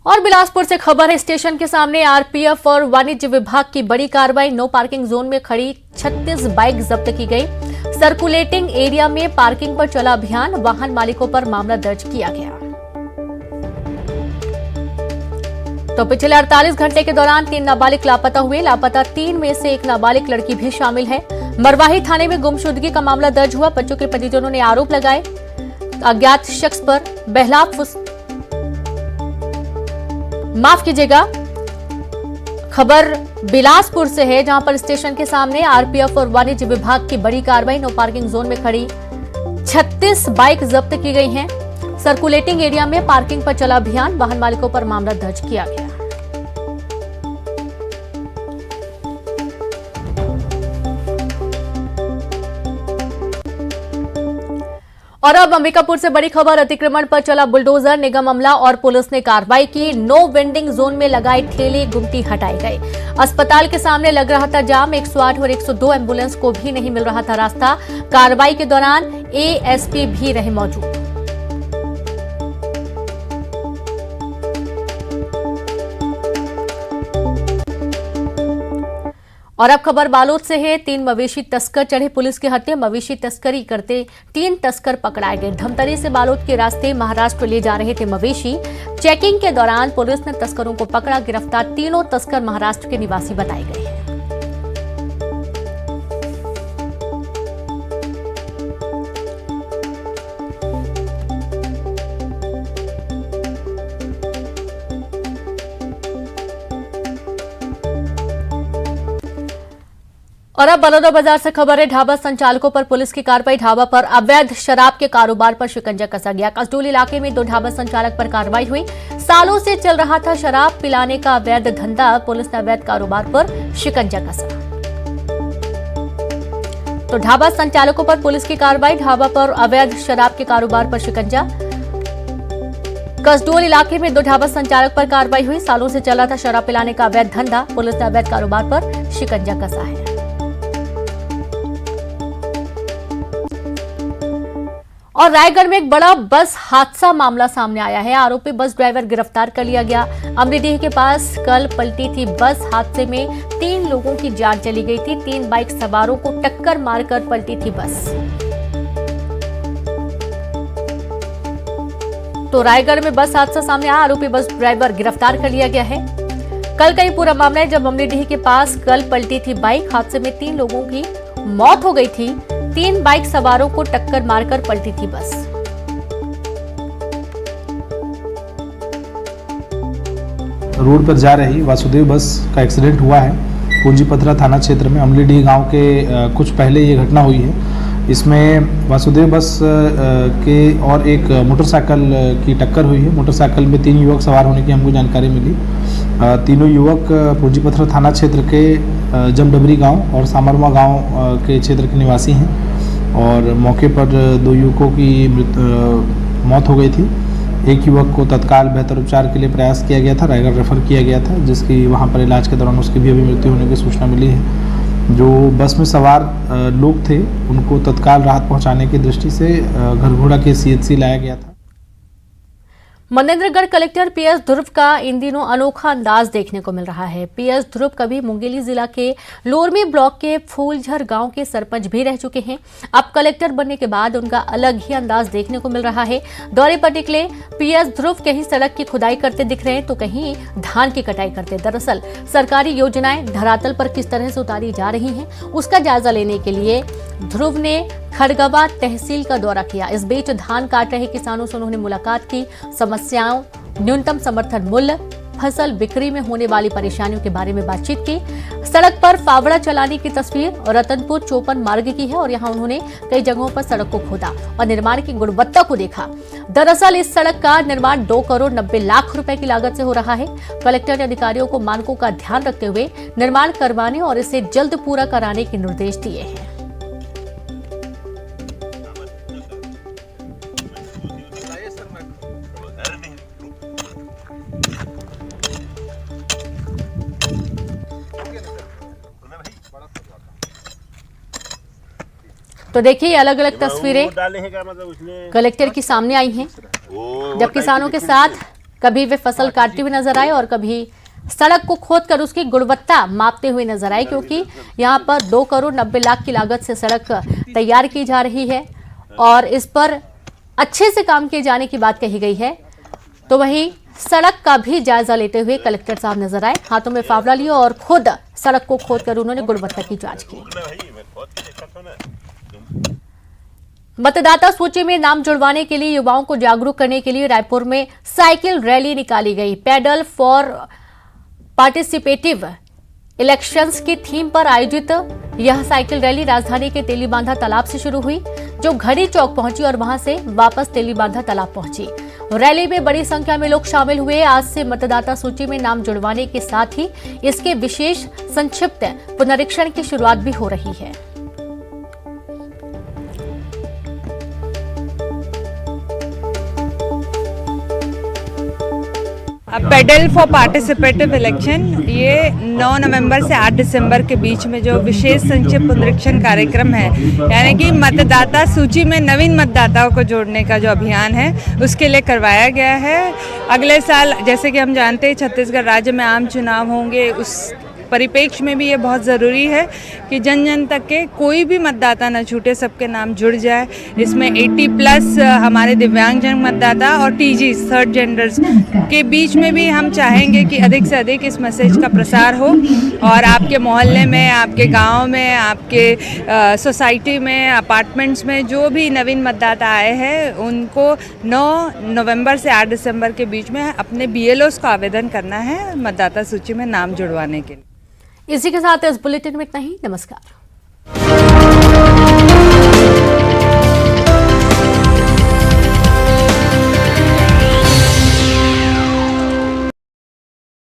और बिलासपुर से खबर है, स्टेशन के सामने आरपीएफ और वाणिज्य विभाग की बड़ी कार्रवाई। नो पार्किंग जोन में खड़ी 36 बाइक जब्त की गई। सर्कुलेटिंग एरिया में पार्किंग पर चला अभियान, वाहन मालिकों पर मामला दर्ज किया गया। तो पिछले 48 घंटे के दौरान 3 नाबालिग लापता हुए। लापता 3 में से एक नाबालिग लड़की भी शामिल है। मरवाही थाने में गुमशुदगी का मामला दर्ज हुआ। बच्चों के परिजनों ने आरोप लगाए अज्ञात शख्स पर माफ कीजिएगा। खबर बिलासपुर से है, जहां पर स्टेशन के सामने आरपीएफ और वाणिज्य विभाग की बड़ी कार्रवाई। नो पार्किंग जोन में खड़ी 36 बाइक जब्त की गई हैं। सर्कुलेटिंग एरिया में पार्किंग पर चला अभियान, वाहन मालिकों पर मामला दर्ज किया गया। और अब अंबिकापुर से बड़ी खबर, अतिक्रमण पर चला बुलडोजर। निगम अमला और पुलिस ने कार्रवाई की। नो वेंडिंग जोन में लगाए ठेले गुमटी हटाए गए। अस्पताल के सामने लग रहा था जाम। 108 और 102 एम्बुलेंस को भी नहीं मिल रहा था रास्ता। कार्रवाई के दौरान एएसपी भी रहे मौजूद। और अब खबर बालोद से है। 3 मवेशी तस्कर चढ़े पुलिस के हत्थे। मवेशी तस्करी करते 3 तस्कर पकड़ाए गए। धमतरी से बालोद के रास्ते महाराष्ट्र ले जा रहे थे मवेशी। चेकिंग के दौरान पुलिस ने तस्करों को पकड़ा। गिरफ्तार तीनों तस्कर महाराष्ट्र के निवासी बताए गए हैं। और अब बलौदा बाजार से खबर है। ढाबा संचालकों पर पुलिस की कार्रवाई। ढाबा पर अवैध शराब के कारोबार पर शिकंजा कसा गया। कसडोली इलाके में 2 ढाबा संचालक पर कार्रवाई हुई। सालों से चल रहा था शराब पिलाने का अवैध धंधा। पुलिस ने अवैध कारोबार पर शिकंजा कसा। तो ढाबा संचालकों पर पुलिस की कार्रवाई। ढाबा पर अवैध शराब के कारोबार पर शिकंजा। कसडोल इलाके में 2 ढाबा संचालक पर कार्रवाई हुई। सालों से चला था शराब पिलाने का अवैध धंधा। पुलिस ने अवैध कारोबार पर शिकंजा कसा है। और रायगढ़ में एक बड़ा बस हादसा मामला सामने आया है। आरोपी बस ड्राइवर गिरफ्तार कर लिया गया। अमरीडीह के पास कल पलटी थी बस। हादसे में 3 लोगों की जान चली गई थी। 3 बाइक सवारों को टक्कर मारकर पलटी थी बस। तो रायगढ़ में बस हादसा सामने आया। आरोपी बस ड्राइवर गिरफ्तार कर लिया गया है। कल का ही पूरा मामला है, जब अमरीडीह के पास कल पलटी थी बाइक। हादसे में 3 लोगों की मौत हो गई थी। 3 बाइक सवारों को टक्कर मारकर पलटी थी बस। रोड पर जा रही वासुदेव बस का एक्सीडेंट हुआ है। पूंजीपथरा थाना क्षेत्र में अमलीडीह गांव के कुछ पहले ये घटना हुई है। इसमें वासुदेव बस के और एक मोटरसाइकिल की टक्कर हुई है। मोटरसाइकिल में 3 युवक सवार होने की हमको जानकारी मिली। तीनों युवक पूंजीपथरा थाना क्षेत्र के जमडबरी गांव और सामरवा गांव के क्षेत्र के निवासी हैं। और मौके पर 2 युवकों की मौत हो गई थी। एक युवक को तत्काल बेहतर उपचार के लिए प्रयास किया गया था, रायगढ़ रेफर किया गया था, जिसकी वहां पर इलाज के दौरान उसकी भी अभी मृत्यु होने की सूचना मिली है। जो बस में सवार लोग थे उनको तत्काल राहत पहुंचाने की दृष्टि से घरघोड़ा के सीएचसी लाया गया था। मनेंद्रगढ़ कलेक्टर पीएस ध्रुव का इन दिनों अनोखा अंदाज देखने को मिल रहा है। पीएस ध्रुव कभी मुंगेली जिला के लोरमी ब्लॉक के फूलझर गांव के सरपंच भी रह चुके हैं। अब कलेक्टर बनने के बाद उनका अलग ही अंदाज देखने को मिल रहा है। दौरे पर निकले पीएस ध्रुव कहीं सड़क की खुदाई करते दिख रहे हैं तो कहीं धान की कटाई करते। दरअसल सरकारी योजनाएं धरातल पर किस तरह से उतारी जा रही हैं, उसका जायजा लेने के लिए ध्रुव ने खड़गवा तहसील का दौरा किया। इस बीच धान काट रहे किसानों से उन्होंने मुलाकात की। समस्याओं, न्यूनतम समर्थन मूल्य, फसल बिक्री में होने वाली परेशानियों के बारे में बातचीत की। सड़क पर फावड़ा चलाने की तस्वीर और रतनपुर चौपन मार्ग की है और यहां उन्होंने कई जगहों पर सड़क को खोदा और निर्माण की गुणवत्ता को देखा। दरअसल इस सड़क का निर्माण 2 करोड़ 90 लाख रुपए की लागत से हो रहा है। कलेक्टर ने अधिकारियों को मानकों का ध्यान रखते हुए निर्माण करवाने और इसे जल्द पूरा कराने के निर्देश दिए हैं। तो देखिए अलग अलग तस्वीरें कलेक्टर की सामने आई हैं, जब किसानों के साथ कभी वे फसल काटते हुए नजर आए और कभी सड़क को खोदकर उसकी गुणवत्ता मापते हुए नजर आए, क्योंकि यहाँ पर 2 करोड़ 90 लाख की लागत से सड़क तैयार की जा रही है और इस पर अच्छे से काम किए जाने की बात कही गई है। तो वहीं सड़क का भी जायजा लेते हुए कलेक्टर साहब नजर आए, हाथों में फावड़ा लिया और खुद सड़क को खोदकर उन्होंने गुणवत्ता की जांच की। मतदाता सूची में नाम जुड़वाने के लिए युवाओं को जागरूक करने के लिए रायपुर में साइकिल रैली निकाली गई। पैडल फॉर पार्टिसिपेटिव इलेक्शंस की थीम पर आयोजित यह साइकिल रैली राजधानी के तेलीबांधा तालाब से शुरू हुई, जो घड़ी चौक पहुंची और वहां से वापस तेलीबांधा तालाब पहुंची। रैली में बड़ी संख्या में लोग शामिल हुए। आज से मतदाता सूची में नाम जुड़वाने के साथ ही इसके विशेष संक्षिप्त पुनरीक्षण की शुरुआत भी हो रही है। पेडल फॉर पार्टिसिपेटिव इलेक्शन, ये 9 नवंबर से 8 दिसंबर के बीच में जो विशेष संक्षिप्त पुनरीक्षण कार्यक्रम है, यानी कि मतदाता सूची में नवीन मतदाताओं को जोड़ने का जो अभियान है उसके लिए करवाया गया है। अगले साल जैसे कि हम जानते हैं छत्तीसगढ़ राज्य में आम चुनाव होंगे, उस परिप्रेक्ष्य में भी ये बहुत ज़रूरी है कि जन जन तक के कोई भी मतदाता न छूटे, सबके नाम जुड़ जाए। इसमें 80+ हमारे दिव्यांगजन मतदाता और टीजी थर्ड जेंडर्स के बीच में भी हम चाहेंगे कि अधिक से अधिक इस मैसेज का प्रसार हो और आपके मोहल्ले में, आपके गांव में, आपके सोसाइटी में, अपार्टमेंट्स में जो भी नवीन मतदाता आए हैं उनको 9 नवंबर से 8 दिसंबर के बीच में अपने BLOs को आवेदन करना है मतदाता सूची में नाम जुड़वाने के लिए। इसी के साथ इस बुलेटिन में इतना ही। नमस्कार।